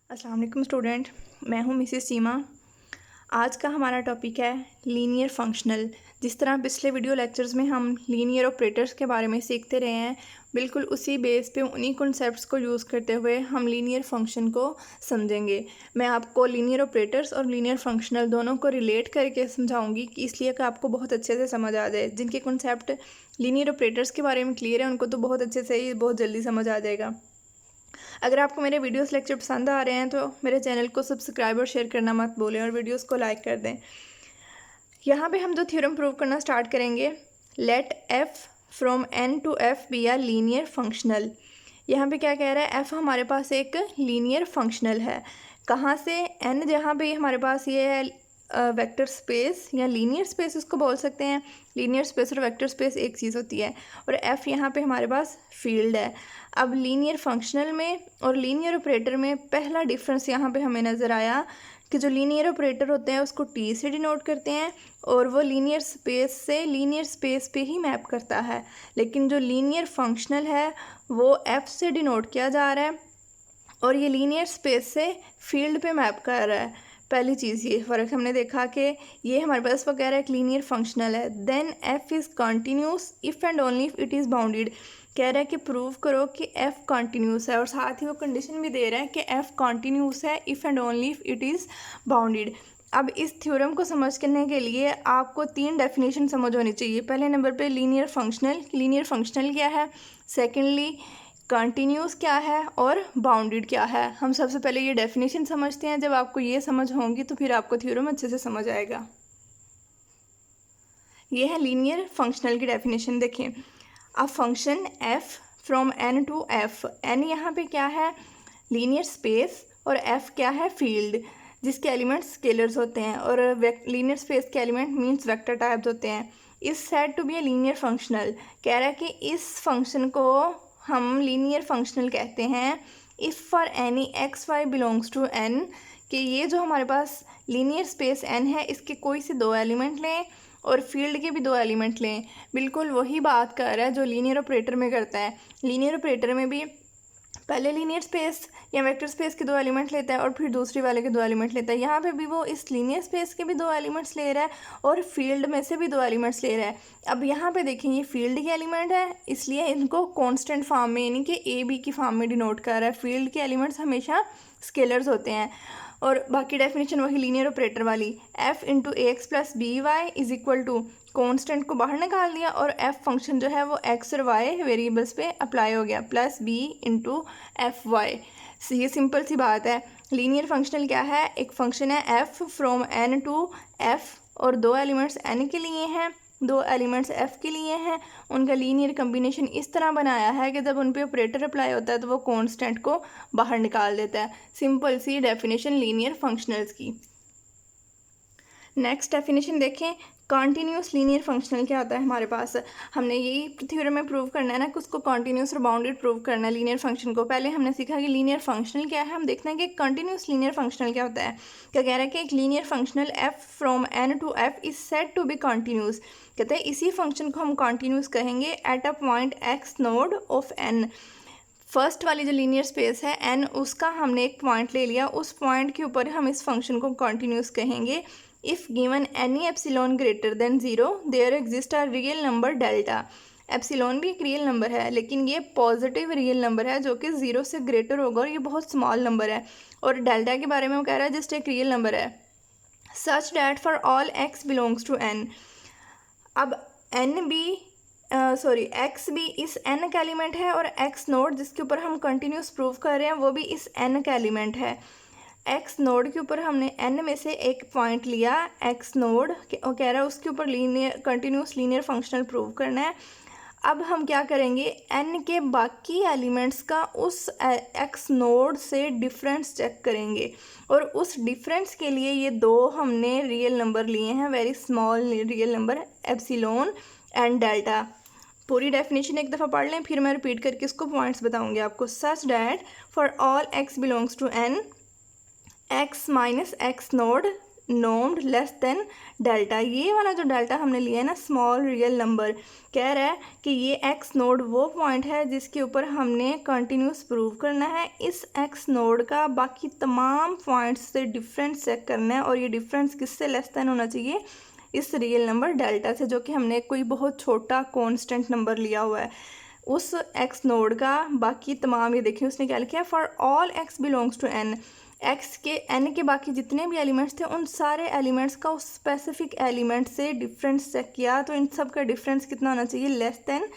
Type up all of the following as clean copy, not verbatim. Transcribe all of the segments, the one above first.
अस्सलाम वालेकुम स्टूडेंट, मैं हूं मिसेस सीमा। आज का हमारा टॉपिक है लीनियर फंक्शनल। जिस तरह पिछले वीडियो लेक्चर्स में हम लीनियर ऑपरेटर्स के बारे में सीखते रहे हैं, बिल्कुल उसी बेस पे उन्हीं कॉन्सेप्ट्स को यूज़ करते हुए हम लीनियर फंक्शन को समझेंगे। मैं आपको लीनियर ऑपरेटर्स और लीनियर फंक्शनल दोनों को रिलेट करके समझाऊंगी कि इसलिए कि आपको बहुत अच्छे से समझ आ जाए। जिनके कॉन्सेप्ट लीनियर ऑपरेटर्स के बारे में क्लियर है उनको तो बहुत अच्छे से ही बहुत जल्दी समझ आ जाएगा। अगर आपको मेरे वीडियोस लेक्चर पसंद आ रहे हैं तो मेरे चैनल को सब्सक्राइब और शेयर करना मत भूलें और वीडियोस को लाइक कर दें। यहाँ पे हम जो थ्योरम प्रूव करना स्टार्ट करेंगे, let F from N to F be are linear functional. यहाँ पे क्या कह रहा है, एफ हमारे पास एक लीनियर फंक्शनल है। कहाँ से? एन जहाँ पे हमारे पास ये है वेक्टर स्पेस या लीनियर स्पेस इसको बोल सकते हैं। लीनियर स्पेस और वेक्टर स्पेस एक चीज़ होती है। और एफ़ यहाँ पे हमारे पास फील्ड है। अब लीनियर फंक्शनल में और लीनियर ऑपरेटर में पहला डिफरेंस यहाँ पे हमें नज़र आया कि जो लीनियर ऑपरेटर होते हैं उसको टी से डिनोट करते हैं और वो लीनियर स्पेस से लीनियर स्पेस पे ही मैप करता है। लेकिन जो लीनियर फंक्शनल है वो एफ़ से डिनोट किया जा रहा है और ये लीनियर स्पेस से फील्ड पे मैप कर रहा है। पहली चीज़ ये फ़र्क हमने देखा कि ये हमारे पास वगैरह एक लीनियर फंक्शनल है। Then F is continuous if and only if it is bounded. कह रहा है कि प्रूव करो कि एफ कॉन्टीन्यूस है और साथ ही वो कंडीशन भी दे रहा है कि एफ कॉन्टीन्यूस है if and only if it is bounded. अब इस थ्योरम को समझ करने के लिए आपको 3 डेफिनेशन समझ होनी चाहिए। पहले नंबर पे लीनियर फंक्शनल क्या है, सेकेंडली कंटिन्यूस क्या है और बाउंडेड क्या है। हम सबसे पहले ये डेफिनेशन समझते हैं। जब आपको ये समझ होंगी तो फिर आपको थ्योरम अच्छे से समझ आएगा। ये है लीनियर फंक्शनल की डेफिनेशन। देखें, a function F from N to F. N यहाँ पे क्या है, लीनियर स्पेस, और एफ क्या है, फील्ड, जिसके एलिमेंट्स स्केलर्स होते हैं और लीनियर स्पेस के एलिमेंट मीन्स वेक्टर टाइप्स होते हैं। Is said to be a linear functional. कह रहा है कि इस फंक्शन को हम लीनियर फंक्शनल कहते हैं if for any X Y belongs to N, कि ये जो हमारे पास लीनियर स्पेस एन है इसके कोई से 2 एलिमेंट लें और फील्ड के भी 2 एलिमेंट लें। बिल्कुल वही बात कर रहा है जो लीनियर ऑपरेटर में करता है। लीनियर ऑपरेटर में भी पहले लीनियर स्पेस या वेक्टर स्पेस के 2 एलिमेंट लेता है और फिर दूसरी वाले के 2 एलिमेंट लेता है। यहाँ पे भी वो इस लीनियर स्पेस के भी 2 एलिमेंट्स ले रहा है और फील्ड में से भी 2 एलिमेंट्स ले रहा है। अब यहाँ पे देखें, ये फील्ड के एलिमेंट है इसलिए इनको कांस्टेंट फॉर्म में यानी कि ए बी की फॉर्म में डिनोट कर रहा है। फील्ड के एलिमेंट्स हमेशा स्केलर्स होते हैं। और बाकी डेफिनेशन वही लीनियर ऑपरेटर वाली, F into A X plus B Y is equal to, constant को बाहर निकाल दिया और एफ फंक्शन जो है वो एक्स और वाई वेरिएबल्स पे अप्लाई हो गया, plus B into F Y. ये सिंपल सी बात है। लीनियर फंक्शनल क्या है, एक फंक्शन है F from N to F और 2 एलिमेंट्स एन के लिए हैं, 2 एलिमेंट्स एफ के लिए हैं। उनका लीनियर कम्बिनेशन इस तरह बनाया है कि जब उन पे ऑपरेटर अप्लाई होता है तो वो कांस्टेंट को बाहर निकाल देता है। सिंपल सी डेफिनेशन लीनियर फंक्शनल्स की। नेक्स्ट डेफिनेशन देखें, कॉन्टीन्यूस लीनियर फंक्शनल क्या होता है हमारे पास। हमने यही थ्योरम में प्रूव करना है ना कि उसको कॉन्टीन्यूस और बाउंडेड प्रूव करना है लीनियर फंक्शन को। पहले हमने सीखा कि लीनियर फंक्शनल क्या है, हम देखते हैं कि कॉन्टीन्यूस लीनियर फंक्शनल क्या होता है। क्या कह रहा है कि एक linear functional F from N to F is said to be continuous. कहते हैं इसी फंक्शन को हम कॉन्टीन्यूस कहेंगे at a point X naught of N. First वाली जो लीनियर स्पेस है एन, उसका हमने एक पॉइंट ले लिया, उस पॉइंट के ऊपर हम इस फंक्शन को कॉन्टीन्यूस कहेंगे if given any epsilon greater than 0 there exist a real number delta. Epsilon भी एक रियल नंबर है लेकिन ये पॉजिटिव रियल नंबर है जो कि 0 से ग्रेटर होगा और ये बहुत स्मॉल नंबर है। और डेल्टा के बारे में वो कह रहा है जस्ट एक रियल नंबर है। Such that for all x belongs to N. अब एन भी एक्स भी इस एन का एलिमेंट है और एक्स नोड जिसके ऊपर हम कंटिन्यूस प्रूव कर रहे हैं वो भी इस एन का एलिमेंट है। एक्स नोड के ऊपर हमने एन में से एक पॉइंट लिया एक्स नोड, और कह रहा है उसके ऊपर linear continuous linear functional prove करना है। अब हम क्या करेंगे, एन के बाकी एलिमेंट्स का उस एक्स नोड से डिफरेंस चेक करेंगे और उस डिफरेंस के लिए ये 2 हमने रियल नंबर लिए हैं, very small real number, epsilon and delta. पूरी डेफिनेशन एक दफ़ा पढ़ लें फिर मैं रिपीट करके इसको पॉइंट्स बताऊंगी आपको। Such that for all x belongs to N, x minus x naught normed less than delta. ये वाला जो डेल्टा हमने लिया है ना, स्मॉल रियल नंबर, कह रहा है कि ये एक्स नोड वो पॉइंट है जिसके ऊपर हमने कंटिन्यूस प्रूव करना है। इस एक्स नोड का बाकी तमाम पॉइंट्स से डिफरेंस चेक करना है, और ये डिफरेंस किससे लेस देन होना चाहिए, इस रियल नंबर डेल्टा से, जो कि हमने कोई बहुत छोटा कांस्टेंट नंबर लिया हुआ है। उस एक्स नोड का बाकी तमाम, ये देखिए उसने क्या लिखा है, for all x belongs to N, X के एन के बाकी जितने भी एलिमेंट्स थे उन सारे एलिमेंट्स का उस स्पेसिफिक एलिमेंट से डिफरेंस चेक किया, तो इन सब का डिफरेंस कितना होना चाहिए, less than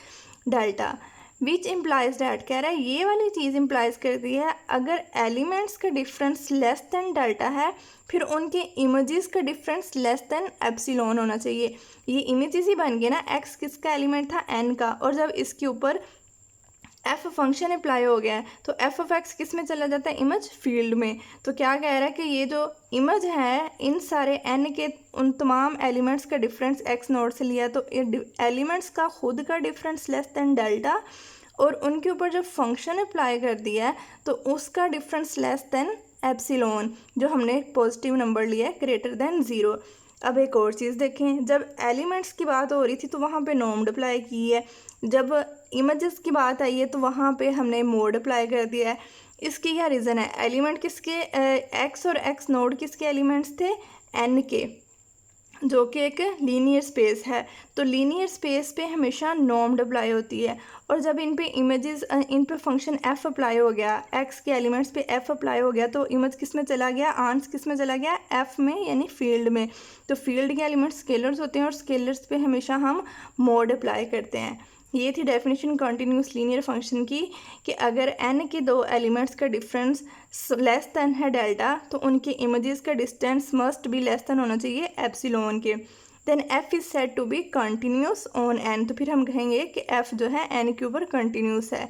delta. Which implies that, कह रहा है ये वाली चीज़ इम्प्लाइज करती है अगर एलिमेंट्स का डिफरेंस लेस देन डेल्टा है, फिर उनके इमेजेस का डिफरेंस लेस देन एप्सिलॉन होना चाहिए। ये इमेजेस ही बन गए ना, एक्स किसका एलिमेंट था, एन का, और जब इसके ऊपर एफ फंक्शन अप्लाई हो गया है तो एफ ऑफ एक्स किस में चला जाता है, इमेज फील्ड में। तो क्या कह रहा है कि ये जो इमेज है इन सारे एन के उन तमाम एलिमेंट्स का डिफरेंस एक्स नोड से लिया, तो एलिमेंट्स का खुद का डिफरेंस लेस देन डेल्टा, और उनके ऊपर जब फंक्शन अप्लाई कर दिया है तो उसका डिफरेंस लेस देन एप्सिलॉन, जो हमने एक पॉजिटिव नंबर लिया है ग्रेटर देन ज़ीरो। अब एक और चीज़ देखें, जब एलिमेंट्स की बात हो रही थी तो वहाँ पे नोम्ड अप्लाई की है, जब इमेजेस की बात आई है तो वहाँ पे हमने मोड अप्लाई कर दिया है। इसकी क्या रीज़न है, एलिमेंट किसके, एक्स और एक्स नोड किसके एलिमेंट्स थे, एन के, जो कि एक लीनियर स्पेस है। तो लीनियर स्पेस पे हमेशा नॉर्म्ड अप्लाई होती है, और जब इन पे इमेजेस, इन पे फंक्शन एफ अप्लाई हो गया, एक्स के एलिमेंट्स पे एफ अप्लाई हो गया, तो इमेज किस में चला गया, आंस किस में चला गया, एफ में, यानी फील्ड में। तो फील्ड के एलिमेंट्स स्केलर्स होते हैं, और स्केलर्स पे हमेशा हम मोड अप्लाई करते हैं। ये थी डेफिनेशन कंटिन्यूस लीनियर फंक्शन की, कि अगर एन के दो एलिमेंट्स का डिफरेंस लेस देन है डेल्टा, तो उनके इमेजेस का distance must be less than होना चाहिए एप्सिलॉन के। Then F is said to be continuous on N, तो फिर हम कहेंगे कि एफ जो है एन के ऊपर कंटिन्यूस है।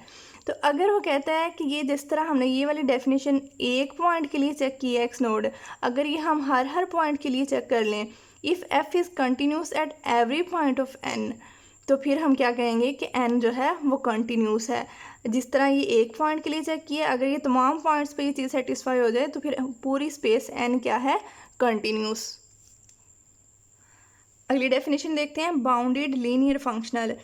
तो अगर वो कहता है कि ये जिस तरह हमने ये वाली डेफिनेशन एक पॉइंट के लिए चेक की है एक्स नोड, अगर ये हम हर पॉइंट के लिए चेक कर लें, if F is continuous at every point of N, तो फिर हम क्या कहेंगे कि एन जो है वो कंटिन्यूस है। जिस तरह ये एक पॉइंट के लिए चेक किया, अगर ये तमाम पॉइंट्स पे ये चीज़ सेटिस्फाई हो जाए तो फिर पूरी स्पेस एन क्या है, कंटिन्यूस। अगली डेफिनेशन देखते हैं, बाउंडेड लीनियर फंक्शनल।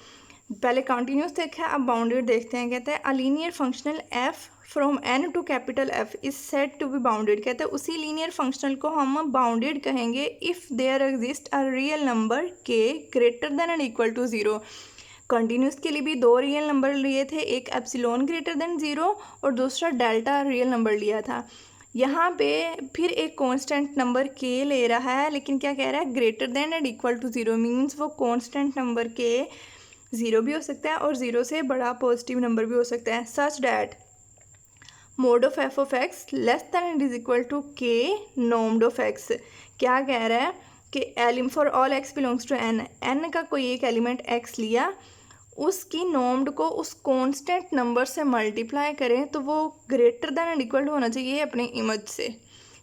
पहले कंटिन्यूस देखा है, अब बाउंडेड देखते हैं। कहते हैं a linear functional F from N to capital F is said to be bounded. कहते हैं उसी लीनियर फंक्शनल को हम बाउंडेड कहेंगे if there exist a real number k greater than and equal to zero. Continuous के लिए भी दो रियल नंबर लिए थे, एक एप्सिलॉन ग्रेटर देन ज़ीरो और दूसरा डेल्टा रियल नंबर लिया था। यहाँ पे फिर एक कांस्टेंट नंबर के ले रहा है, लेकिन क्या कह रहा है, greater than and equal to zero, means वो कांस्टेंट नंबर के ज़ीरो भी हो सकता है और ज़ीरो से बड़ा पॉजिटिव नंबर भी हो सकता है। Such that mod of F of x less than and is equal to के नॉर्म्ड ऑफ एक्स। क्या कह रहा है कि एलिम for all x belongs to N, N का कोई एक एलिमेंट एक्स लिया, उसकी नॉर्म्ड को उस कांस्टेंट नंबर से मल्टीप्लाई करें तो वो greater than and equal to होना चाहिए अपने इमेज से।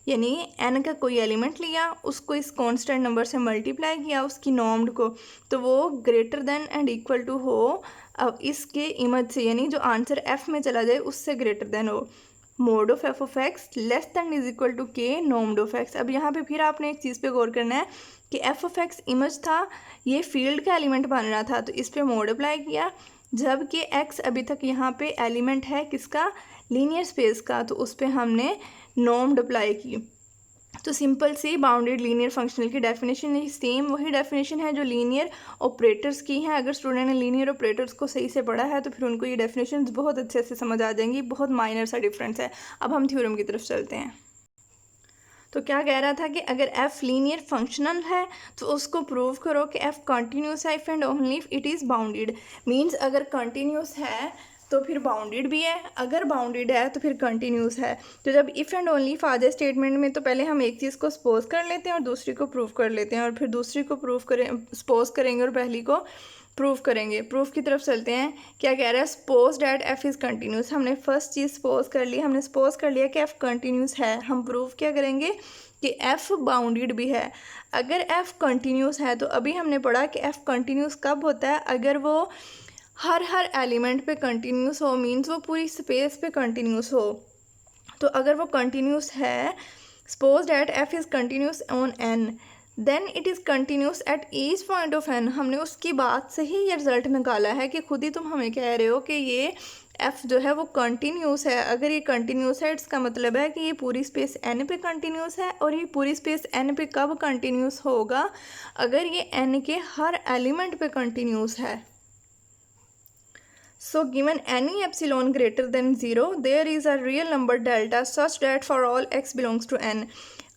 यानी एन का कोई एलिमेंट लिया, उसको इस कांस्टेंट नंबर से मल्टीप्लाई किया उसकी नॉर्म्ड को, तो वो greater than and equal to हो अब इसके इमेज से, यानी जो आंसर एफ में चला जाए उससे ग्रेटर देन हो। Mod of F of x less than is equal to के नॉर्म्ड ऑफ एक्स। अब यहाँ पे फिर आपने एक चीज़ पे गौर करना है कि एफ ऑफ एक्स इमेज था, ये फील्ड का एलिमेंट बन रहा था, तो इस पर मोड अप्लाई किया, जबकि एक्स अभी तक यहाँ पे एलिमेंट है किसका, लीनियर स्पेस का, तो उस पर हमने नॉर्म्ड अप्लाई की। तो सिंपल सी बाउंडेड लीनियर फंक्शनल की डेफिनेशन सेम वही डेफिनेशन है जो लीनियर ऑपरेटर्स की है। अगर स्टूडेंट ने लीनियर ऑपरेटर्स को सही से पढ़ा है तो फिर उनको ये डेफिनेशन बहुत अच्छे से समझ आ जाएंगी, बहुत माइनर सा डिफरेंस है। अब हम थ्योरम की तरफ चलते हैं। तो क्या कह रहा था कि अगर f लीनियर फंक्शनल है तो उसको प्रूव करो कि f कंटिन्यूस है if and only if it is bounded. Means अगर कंटिन्यूस है तो फिर बाउंडेड भी है, अगर बाउंडेड है तो फिर कंटिन्यूस है। तो जब if and only father statement में तो पहले हम एक चीज़ को सपोज कर लेते हैं और दूसरी को प्रूव कर लेते हैं, और फिर दूसरी को प्रूव करें, सपोज करेंगे और पहली को प्रूफ करेंगे। प्रूफ की तरफ चलते हैं। क्या कह रहा है, suppose that f is continuous. हमने फर्स्ट चीज़ सपोज कर ली, हमने सपोज कर लिया कि एफ कंटिन्यूस है। हम प्रूफ क्या करेंगे कि एफ बाउंडेड भी है। अगर एफ कंटिन्यूस है तो अभी हमने पढ़ा कि एफ कंटिन्यूस कब होता है, अगर वो हर एलिमेंट पे कंटिन्यूस हो, मीन्स वो पूरी स्पेस पे कंटिन्यूस हो। तो अगर वो कंटिन्यूस है suppose that f is continuous on N, then it is continuous at each point of N. हमने उसकी बात से ही ये रिजल्ट निकाला है कि खुद ही तुम हमें कह रहे हो कि ये एफ जो है वो कंटिन्यूस है। अगर ये कंटिन्यूस है इसका मतलब है कि ये पूरी स्पेस एन पे कंटिन्यूस है, और ये पूरी स्पेस एन पे कब कंटिन्यूस होगा? अगर ये एन के हर एलिमेंट पे कंटिन्यूस है। So given any epsilon greater than 0, there is a real number delta such that for all x belongs to n।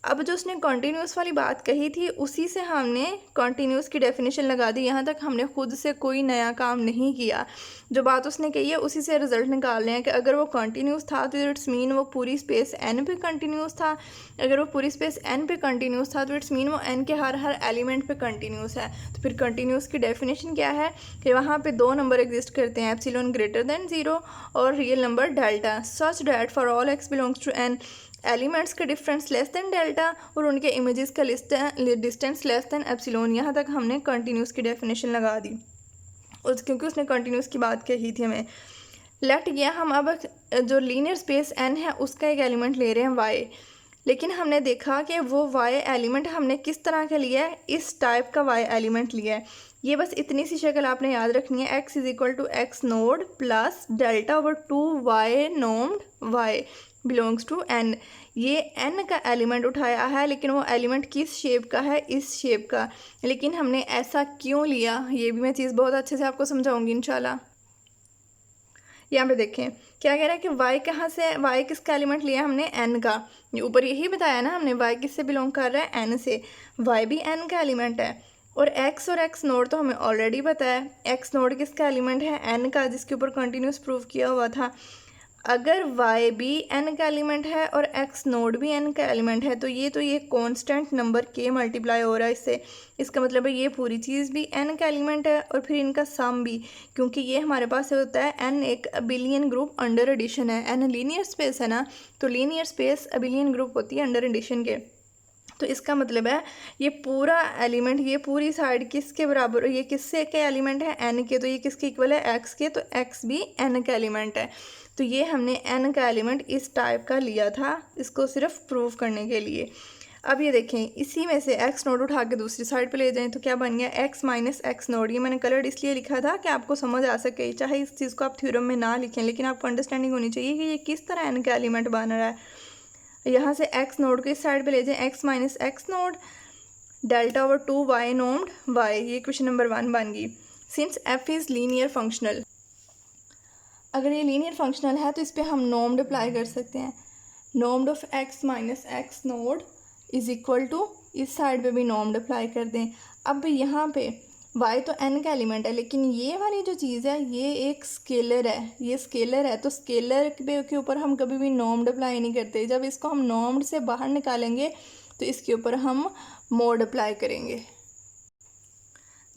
अब जो उसने कॉन्टीन्यूस वाली बात कही थी उसी से हमने कॉन्टीन्यूस की डेफिनेशन लगा दी। यहाँ तक हमने खुद से कोई नया काम नहीं किया। जो बात उसने कही है उसी से रिजल्ट निकाल रहे हैं कि अगर वो कॉन्टीन्यूस था तो इट्स मीन वो पूरी स्पेस एन पे कंटिन्यूस था। अगर वो पूरी स्पेस एन पे कंटिन्यूस था तो इट्स मीन वो एन के हर एलिमेंट पे कंटिन्यूस है। तो फिर कंटिन्यूस की डेफिनेशन क्या है कि वहाँ पे दो नंबर एग्जिस्ट करते हैं, एप्सिलॉन ग्रेटर देन 0 और real number delta, such that for all x belongs to N elements का डिफरेंस लेस देन डेल्टा और उनके इमेजेस का डिस्टेंस लेस देन एप्सिलॉन। यहाँ तक हमने कंटिन्यूस की डेफिनेशन लगा दी क्योंकि उसने कंटिन्यूस की बात कही थी हमें। लेट गया हम अब जो लीनियर स्पेस एन है उसका एक एलिमेंट ले रहे हैं वाई, लेकिन हमने देखा कि वो वाई एलिमेंट हमने किस तरह का लिया है, इस टाइप का वाई एलिमेंट लिया है। ये बस इतनी सी शक्ल आपने याद रखनी है, x is equal to x naught plus delta over 2 y normed y belongs to N. ये एन का एलिमेंट उठाया है, लेकिन वो एलिमेंट किस शेप का है, इस शेप का। लेकिन हमने ऐसा क्यों लिया ये भी मैं चीज़ बहुत अच्छे से आपको समझाऊंगी इंशाल्लाह। यहाँ पे देखें क्या कह रहा है कि y कहाँ से, y किसका एलिमेंट लिया हमने, n का। ये ऊपर यही बताया ना हमने, y किससे बिलोंग कर रहा है, n से। y भी n का एलिमेंट है। और x और x नोड तो हमें ऑलरेडी पता है, x नोड किसका एलिमेंट है, n का, जिसके ऊपर कंटिन्यूस प्रूव किया हुआ था। अगर y भी n का एलिमेंट है और x नोड भी n का एलिमेंट है तो ये कांस्टेंट नंबर k मल्टीप्लाई हो रहा है इससे। इसका मतलब है ये पूरी चीज़ भी n का एलिमेंट है और फिर इनका सम भी, क्योंकि ये हमारे पास होता है n एक अबिलियन ग्रुप अंडर एडिशन है। n लीनियर स्पेस है ना, तो लीनियर स्पेस अबिलियन ग्रुप होती है अंडर एडिशन के। तो इसका मतलब है ये पूरा एलिमेंट, ये पूरी साइड किसके बराबर, ये किससे के एलिमेंट है, n के। तो ये किसके इक्वल है, x के, तो x भी n का एलिमेंट है। तो ये हमने n का एलिमेंट इस टाइप का लिया था, इसको सिर्फ प्रूव करने के लिए। अब ये देखें, इसी में से x नोड उठा के दूसरी साइड पे ले जाएं तो क्या बन गया, x माइनस एक्स नोड। ये मैंने कलर्ड इसलिए लिखा था कि आपको समझ आ सके, चाहे इस चीज़ को आप थ्योरम में ना लिखें लेकिन आपको अंडरस्टैंडिंग होनी चाहिए कि ये किस तरह n का एलिमेंट बन रहा है। यहाँ से x नोड को इस साइड पे ले जाएं, x minus x naught delta over 2 y normed y. ये क्वेश्चन नंबर 1 बन गई। Since f is linear functional, अगर ये लीनियर फंक्शनल है तो इस पर हम नोम्ड अप्लाई कर सकते हैं। Normed of x minus x naught is equal to, इस साइड पे भी नोम्ड अप्लाई कर दें। अब यहाँ पे y तो n का एलिमेंट है, लेकिन ये वाली जो चीज़ है ये एक स्केलर है, ये स्केलर है। तो स्केलर के ऊपर हम कभी भी नोम्ड अप्लाई नहीं करते। जब इसको हम नोम्ड से बाहर निकालेंगे तो इसके ऊपर हम मोड अप्लाई करेंगे।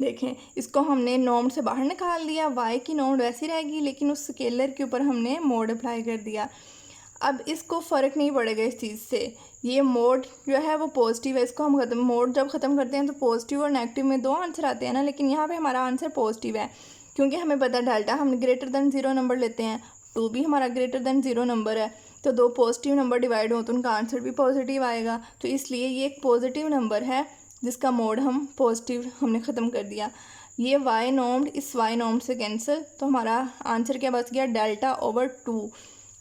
देखें, इसको हमने नोम्ड से बाहर निकाल दिया, y की नोम्ड वैसी रहेगी लेकिन उस स्केलर के ऊपर हमने मोड अप्लाई कर दिया। अब इसको फ़र्क नहीं पड़ेगा इस चीज़ से, ये मोड जो है वो पॉजिटिव है। इसको हम मोड जब ख़त्म करते हैं तो पॉजिटिव और नेगेटिव में दो आंसर आते हैं ना, लेकिन यहाँ पे हमारा आंसर पॉजिटिव है क्योंकि हमें पता डेल्टा हम ग्रेटर दैन 0 नंबर लेते हैं, 2 भी हमारा ग्रेटर दैन 0 नंबर है। तो दो पॉजिटिव नंबर डिवाइड हो तो उनका आंसर भी पॉजिटिव आएगा। तो इसलिए ये एक पॉजिटिव नंबर है जिसका मोड हम पॉजिटिव हमने ख़त्म कर दिया। ये y नोम्ड इस y नोम्ड से कैंसिल, तो हमारा आंसर क्या बच गया, डेल्टा ओवर 2।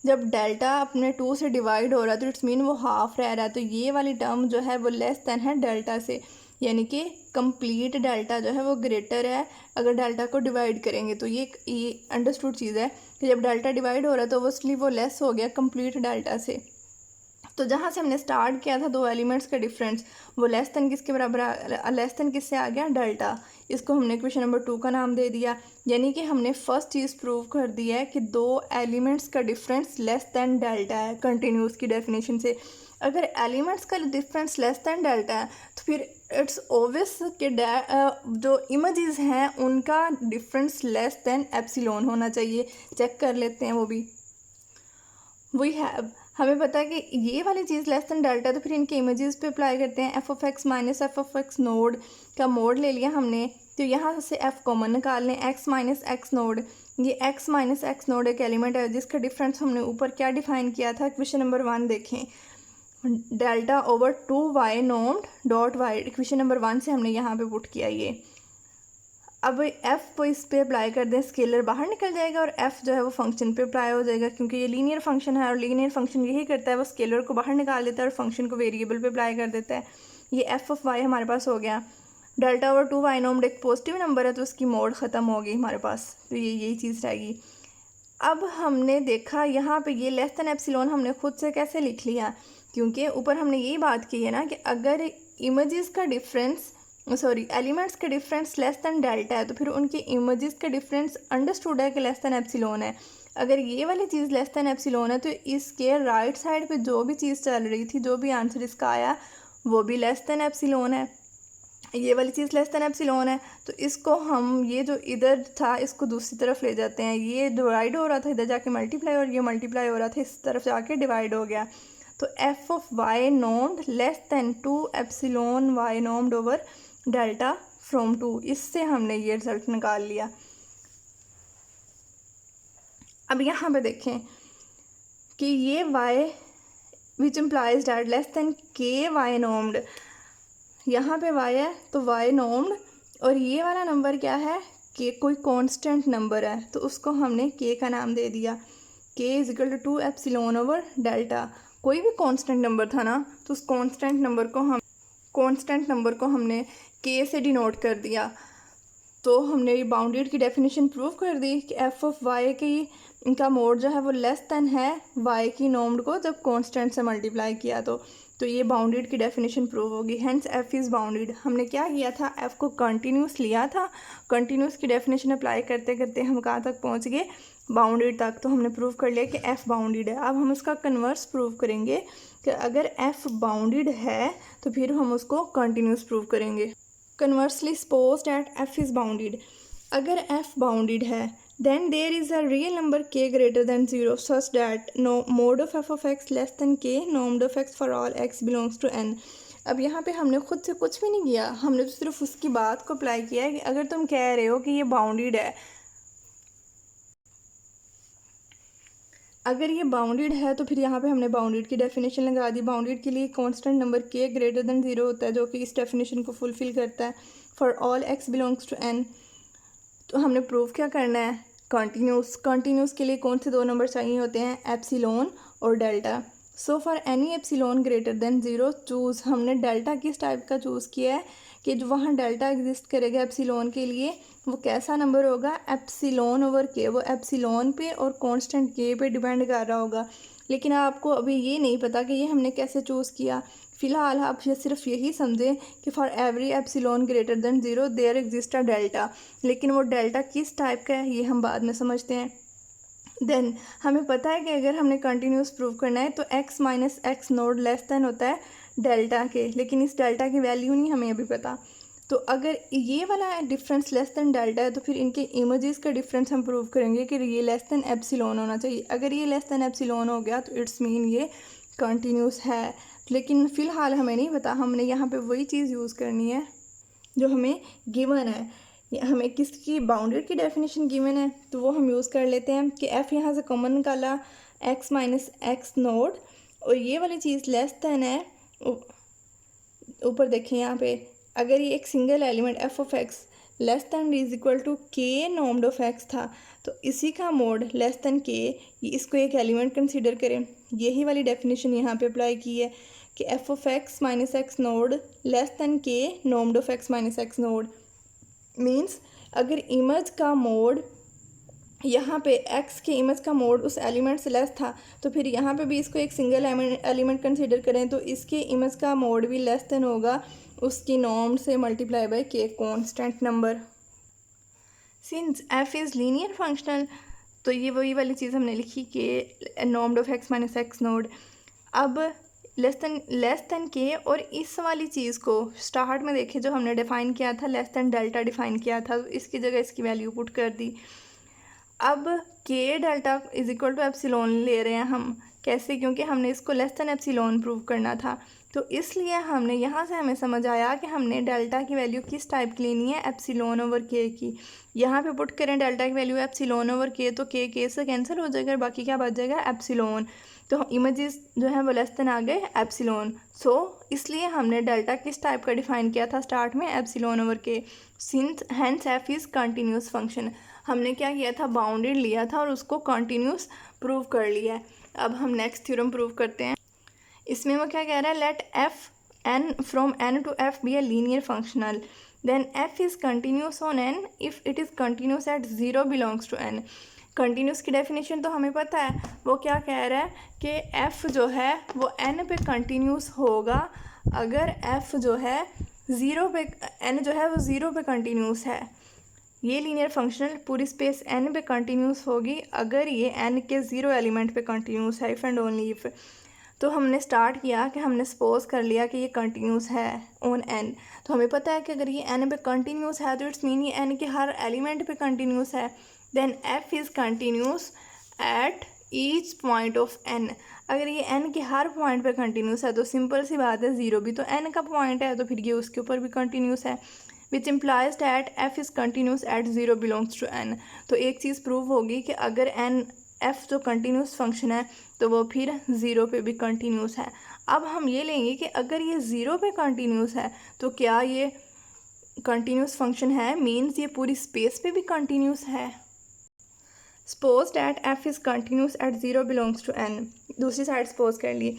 जब डेल्टा अपने 2 से डिवाइड हो रहा है तो इट्स मीन वो हाफ रह रहा है, तो ये वाली टर्म जो है वो लेस देन है डेल्टा से, यानी कि कंप्लीट डेल्टा जो है वो ग्रेटर है अगर डेल्टा को डिवाइड करेंगे। तो ये अंडरस्टूड चीज़ है कि जब डेल्टा डिवाइड हो रहा है तो ओब्वियसली वो लेस हो गया कंप्लीट डेल्टा से। तो जहाँ से हमने स्टार्ट किया था दो एलिमेंट्स का डिफरेंस, वो लेस देन किसके बराबर, लेस देन किससे आ गया, डेल्टा। इसको हमने क्वेश्चन नंबर 2 का नाम दे दिया, यानी कि हमने फर्स्ट चीज़ प्रूव कर दी है कि दो एलिमेंट्स का डिफरेंस लेस देन डेल्टा है कंटिन्यूस की डेफिनेशन से। अगर एलिमेंट्स का डिफरेंस लेस देन डेल्टा है तो फिर इट्स ऑब्वियस कि जो इमेजेस हैं उनका डिफरेंस लेस देन एप्सिलॉन होना चाहिए। चेक कर लेते हैं वो भी। वी हैव, हमें पता है कि ये वाली चीज़ लेस देन डेल्टा, तो फिर इनके इमेजेस पे अप्लाई करते हैं। F of x minus f of x node का मोड ले लिया हमने, तो यहाँ से एफ कॉमन निकाल लें, एक्स माइनस एक्स नोड। ये एक्स माइनस एक्स नोड एक एलिमेंट है जिसका डिफरेंस हमने ऊपर क्या डिफाइन किया था, क्वेश्चन नंबर 1 देखें। Delta over 2y normed dot y, equation number 1 से हमने यहाँ पे पुट किया ये। अब f को इस पे अप्लाई कर दें, स्केलर बाहर निकल जाएगा और f जो है वो फंक्शन पे अप्लाई हो जाएगा, क्योंकि ये लीनियर फंक्शन है और लीनियर फंक्शन यही करता है, वो स्केलर को बाहर निकाल देता है और फंक्शन को वेरिएबल पे अप्लाई कर देता है। ये f ऑफ y हमारे पास हो गया। डेल्टा ओवर 2y नॉर्म्ड एक पॉजिटिव नंबर है तो उसकी मोड ख़त्म हो गई हमारे पास, तो ये यही चीज़ रहेगी। अब हमने देखा यहाँ पे ये लेस देन एप्सिलॉन हमने खुद से कैसे लिख लिया, क्योंकि ऊपर हमने यही बात की है ना कि अगर इमेजेस का डिफरेंस एलिमेंट्स का डिफरेंस लेस देन डेल्टा है तो फिर उनके इमेजेस का डिफरेंस अंडरस्टूड है कि लेस देन एप्सिलॉन है। अगर ये वाली चीज़ लेस देन एप्सिलॉन है तो इसके राइट साइड पे जो भी चीज़ चल रही थी, जो भी आंसर इसका आया वो भी लेस देन एप्सिलॉन है। ये वाली चीज़ लेस देन एप्सिलॉन है तो इसको हम ये जो इधर था इसको दूसरी तरफ ले जाते हैं। ये डिवाइड हो रहा था इधर जाके मल्टीप्लाई, और ये मल्टीप्लाई हो रहा था इस तरफ जाके डिवाइड हो गया। तो f of y normed less than 2 epsilon y normed over delta from 2, इससे हमने ये रिजल्ट निकाल लिया। अब यहाँ पे देखें कि ये y which implies that less than के वाई नॉर्म्ड, यहाँ पे y है तो y नॉर्म्ड, और ये वाला नंबर क्या है कि कोई कांस्टेंट नंबर है तो उसको हमने k का नाम दे दिया। k is equal to 2 epsilon over delta. कोई भी कांस्टेंट नंबर था ना तो उस कांस्टेंट नंबर को हमने k से डिनोट कर दिया। तो हमने ये बाउंडेड की डेफिनेशन प्रूव कर दी कि एफ ऑफ वाई की इनका मोड जो है वो लेस देन है y की नॉर्म्ड को जब कांस्टेंट से मल्टीप्लाई किया तो ये बाउंडेड की डेफिनेशन प्रूव होगी। Hence f is bounded. हमने क्या किया था, f को कंटिन्यूस लिया था, कंटिन्यूस की डेफिनेशन अप्लाई करते करते हम कहाँ तक पहुँच गए, बाउंडेड तक। तो हमने प्रूव कर लिया कि f बाउंडेड है। अब हम उसका कन्वर्स प्रूव करेंगे कि अगर f बाउंडेड है तो फिर हम उसको कंटिन्यूस प्रूव करेंगे। Conversely suppose that f is bounded. अगर f बाउंडेड है then there is a real number k greater than 0 such that no mode of f of x less than k normed of x for all x belongs to n। अब यहाँ पे हमने खुद से कुछ भी नहीं किया, हमने तो सिर्फ उसकी बात को अप्लाई किया है कि अगर तुम कह रहे हो कि ये बाउंडेड है, अगर ये बाउंडेड है तो फिर यहाँ पे हमने बाउंडेड की डेफिनेशन लगा दी। बाउंडेड के लिए constant number k greater than 0 होता है जो कि इस डेफिनेशन को फुलफिल करता है, for all x belongs to n। तो हमने प्रूव क्या करना है, कंटिन्यूस के लिए कौन से दो नंबर चाहिए होते हैं, एप्सिलॉन और delta. So for any epsilon greater than 0 choose, हमने डेल्टा किस टाइप का चूज़ किया है कि जो वहाँ डेल्टा एग्जिस्ट करेगा एप्सिलॉन के लिए वो कैसा नंबर होगा, एप्सिलॉन ओवर के, वो एप्सिलॉन पे और कांस्टेंट के पे डिपेंड कर रहा होगा। लेकिन आपको अभी ये नहीं पता कि ये हमने कैसे चूज़ किया। फ़िलहाल आप ये सिर्फ यही समझें कि for every epsilon greater than 0 there exist a delta, लेकिन वो डेल्टा किस टाइप का है ये हम बाद में समझते हैं। देन हमें पता है कि अगर हमने कंटिन्यूस प्रूव करना है तो x minus x naught less than होता है डेल्टा के, लेकिन इस डेल्टा की वैल्यू नहीं हमें अभी पता। तो अगर ये वाला डिफरेंस लेस देन डेल्टा है तो फिर इनके इमेजेस का डिफरेंस हम प्रूव करेंगे कि ये लेस देन एप्सिलॉन होना चाहिए। अगर ये लेस देन एप्सिलॉन हो गया तो इट्स मीन ये कंटिन्यूस है, लेकिन फ़िलहाल हमें नहीं पता। हमने यहाँ पे वही चीज़ यूज़ करनी है जो हमें गिवन है। हमें किसकी बाउंडेड की डेफिनेशन गिवन है तो वो हम यूज़ कर लेते हैं कि f यहाँ से कॉमन निकाला x माइनस एक्स नोड, और ये वाली चीज़ लेस देन है, ऊपर देखें यहाँ पे अगर ये एक single element f of x less than is equal to के नॉर्म्ड ऑफ x था तो इसी का मोड लेस दैन के, इसको एक एलिमेंट कंसीडर करें। यही वाली डेफिनेशन यहाँ पे अप्लाई की है कि f of x minus x naught less than k normed of x minus x naught. Means अगर इमेज का मोड यहाँ पे x के इमेज का मोड उस एलिमेंट से लेस था तो फिर यहाँ पे भी इसको एक सिंगल एलिमेंट कंसीडर करें तो इसके इमेज का मोड भी लेस देन होगा उसकी नॉर्म से multiply by k constant number. Since f is linear functional तो ये वही वाली चीज़ हमने लिखी कि normed of x minus x naught. अब लेस देन के, और इस वाली चीज़ को स्टार्ट में देखें जो हमने डिफ़ाइन किया था लेस देन डेल्टा डिफ़ाइन किया था, तो इसकी जगह इसकी वैल्यू पुट कर दी। अब k delta is equal to epsilon ले रहे हैं हम, कैसे, क्योंकि हमने इसको लेस देन एप्सिलॉन प्रूव करना था। तो इसलिए हमने यहाँ से हमें समझ आया कि हमने डेल्टा की वैल्यू किस टाइप की लेनी है, एप्सिलॉन ओवर के की। यहाँ पे पुट करें डेल्टा की वैल्यू एप्सिलॉन ओवर के तो के से कैंसिल हो जाएगा और बाकी क्या बच जाएगा, एप्सिलॉन। तो इमेजेस जो है वो लेस देन आ गए एप्सिलॉन। सो इसलिए हमने डेल्टा किस टाइप का डिफाइन किया था स्टार्ट में, epsilon over k. Since hence f is continuous function, हमने क्या किया था, बाउंडेड लिया था और उसको कंटिन्यूस प्रूव कर लिया है। अब हम नेक्स्ट थ्योरम प्रूव करते हैं। इसमें वो क्या कह रहा है, let f N from N to F be a linear functional, then F is continuous on N if it is continuous at zero belongs to N. Continuous की डेफिनेशन तो हमें पता है, वो क्या कह रहा है कि एफ़ जो है वो एन पे कंटिन्यूस होगा अगर एफ़ जो है ज़ीरो पे, एन जो है वो ज़ीरो पे कंटिन्यूस है। ये लीनियर फंक्शनल पूरी स्पेस एन पे कंटिन्यूस होगी अगर ये एन के ज़ीरो एलिमेंट पे कंटिन्यूस है, इफ़ एंड ओनली इफ़। तो हमने स्टार्ट किया कि हमने सपोज कर लिया कि ये कंटिन्यूस है ऑन एन। तो हमें पता है कि अगर ये एन पे कंटिन्यूस है तो इट्स मीन ये एन के हर एलिमेंट पे कंटिन्यूस है। Then F is continuous at each point of N. अगर ये एन के हर पॉइंट पे कंटिन्यूस है तो सिंपल सी बात है, ज़ीरो भी तो एन का पॉइंट है तो फिर ये उसके ऊपर भी कंटिन्यूस है, which implies that f is continuous at zero belongs to N. तो एक चीज़ प्रूव होगी कि अगर एन एफ जो कंटिन्यूस फंक्शन है तो वो फिर ज़ीरो पे भी कंटिन्यूस है। अब हम ये लेंगे कि अगर ये ज़ीरो पे कंटिन्यूस है तो क्या ये कंटिन्यूस फंक्शन है, मीन्स ये पूरी स्पेस पे भी कंटिन्यूस है। Suppose that f is continuous at zero belongs to N. दूसरी साइड सपोज कर ली,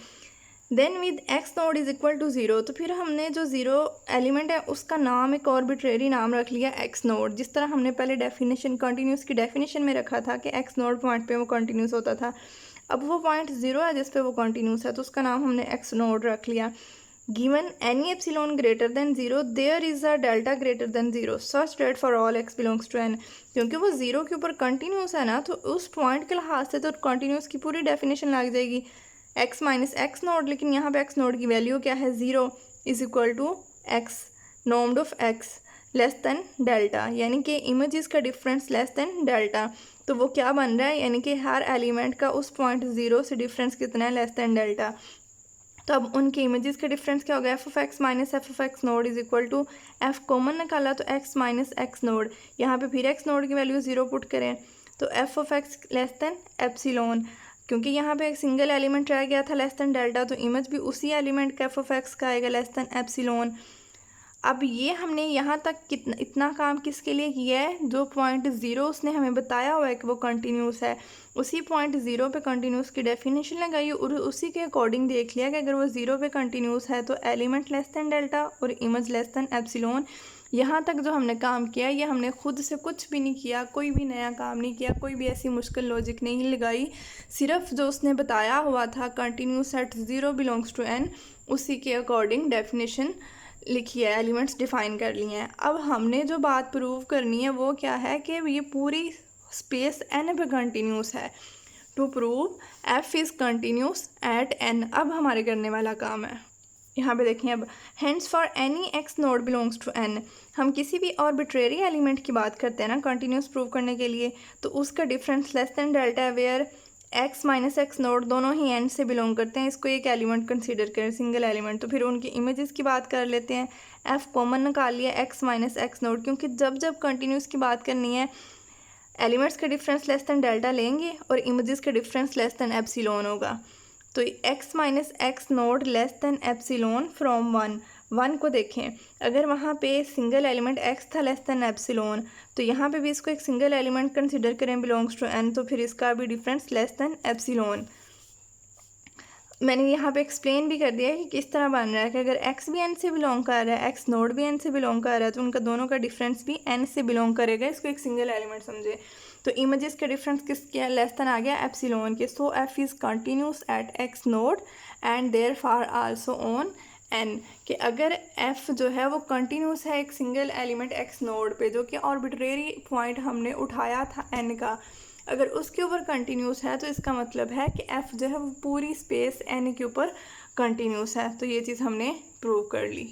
then with x naught is equal to zero. तो फिर हमने जो ज़ीरो एलिमेंट है उसका नाम एक आर्बिट्रेरी नाम रख लिया एक्स नोड, जिस तरह हमने पहले डेफिनेशन कंटिन्यूस की डेफिनेशन में रखा था कि एक्स नोड पॉइंट पे वो कंटिन्यूस होता था। अब वो पॉइंट ज़ीरो है जिस पे वो कंटिन्यूस है तो उसका नाम हमने एक्स नोड रख लिया। Given any epsilon greater than zero there is a delta greater than zero such that for all x belongs to N. क्योंकि वो ज़ीरो के ऊपर कंटिन्यूस है ना, तो उस पॉइंट के लिहाज से तो कंटिन्यूस की पूरी डेफिनेशन लग जाएगी एक्स माइनस एक्स नोड। लेकिन यहाँ पे एक्स नोड की वैल्यू क्या है, zero is equal to x normed of x less than delta, यानी कि इमेजेस का डिफरेंस लेस देन डेल्टा। तो वो क्या बन रहा है, यानी कि हर एलिमेंट का उस पॉइंट ज़ीरो से डिफरेंस कितना है, लेस देन डेल्टा। तो अब उनके इमेजेस का डिफरेंस क्या होगा, f of x minus f of x node is equal to, f common निकाला तो एक्स माइनस एक्स नोड, यहाँ पे फिर एक्स नोड की वैल्यू ज़ीरो पुट करें तो f of x less than epsilon, क्योंकि यहाँ पे एक सिंगल एलिमेंट रह गया था लेस देन डेल्टा, तो इमेज भी उसी एलिमेंट का एफ ऑफ एक्स का आएगा लेस देन एप्सिलॉन। अब ये हमने यहाँ तक कितना इतना काम किसके लिए किया है, जो पॉइंट ज़ीरो उसने हमें बताया हुआ है कि वो कंटिन्यूस है, उसी पॉइंट ज़ीरो पे कंटिन्यूस की डेफिनेशन लगाई और उसी के अकॉर्डिंग देख लिया कि अगर वो ज़ीरो पे कंटिन्यूस है तो एलिमेंट लेस दैन डेल्टा और इमेज लेस दैन एप्सिलॉन। यहाँ तक जो हमने काम किया ये हमने खुद से कुछ भी नहीं किया, कोई भी नया काम नहीं किया, कोई भी ऐसी मुश्किल लॉजिक नहीं लगाई, सिर्फ जो उसने बताया हुआ था continuous at zero belongs to N उसी के अकॉर्डिंग डेफिनेशन लिखी है, एलिमेंट्स डिफाइन कर लिए हैं। अब हमने जो बात प्रूव करनी है वो क्या है कि ये पूरी स्पेस एन पे कंटिन्यूस है। To prove f is continuous at N, अब हमारे करने वाला काम है, यहाँ पे देखें अब, hence for any x node belongs to N. हम किसी भी आर्बिट्रेरी एलिमेंट की बात करते हैं ना कंटिन्यूस प्रूव करने के लिए, तो उसका डिफरेंस लेस देन डेल्टा है where x minus x node दोनों ही एन से बिलोंग करते हैं। इसको एक एलिमेंट कंसीडर करें, सिंगल एलिमेंट, तो फिर उनकी इमेजेस की बात कर लेते हैं। एफ कॉमन निकाल लिया एक्स माइनस एक्स नोड, क्योंकि जब जब कंटिन्यूस की बात करनी है एलिमेंट्स का डिफरेंस लेस दैन डेल्टा लेंगे और इमेजेस का डिफरेंस लेस दैन एप्सिलॉन होगा। तो x minus x naught less then epsilon from one को देखें, अगर वहाँ पे सिंगल एलिमेंट एक्स था लेस दैन एप्सिलॉन, तो यहाँ पे भी इसको एक सिंगल एलिमेंट कंसिडर करें बिलोंग्स टू एन, तो फिर इसका भी डिफरेंस लेस दैन एप्सिलॉन। मैंने यहाँ पे एक्सप्लेन भी कर दिया है कि किस तरह बन रहा है कि अगर एक्स भी एन से बिलोंग कर रहा है, एक्स नोड भी एन से बिलोंग कर रहा है, तो उनका दोनों का डिफरेंस भी एन से बिलोंग करेगा, इसको एक सिंगल एलिमेंट समझे। तो इमेजेस का डिफरेंस किसके लेस दैन आ गया, एप्सिलॉन के। So f is continuous at x naught and therefore also on N, कि अगर एफ जो है वो कंटिन्यूस है एक सिंगल एलिमेंट एक्स नोड पे, जो कि आर्बिट्रेरी पॉइंट हमने उठाया था एन का, अगर उसके ऊपर कंटिन्यूस है तो इसका मतलब है कि एफ जो है वो पूरी स्पेस एन के ऊपर कंटिन्यूस है। तो ये चीज़ हमने प्रूव कर ली।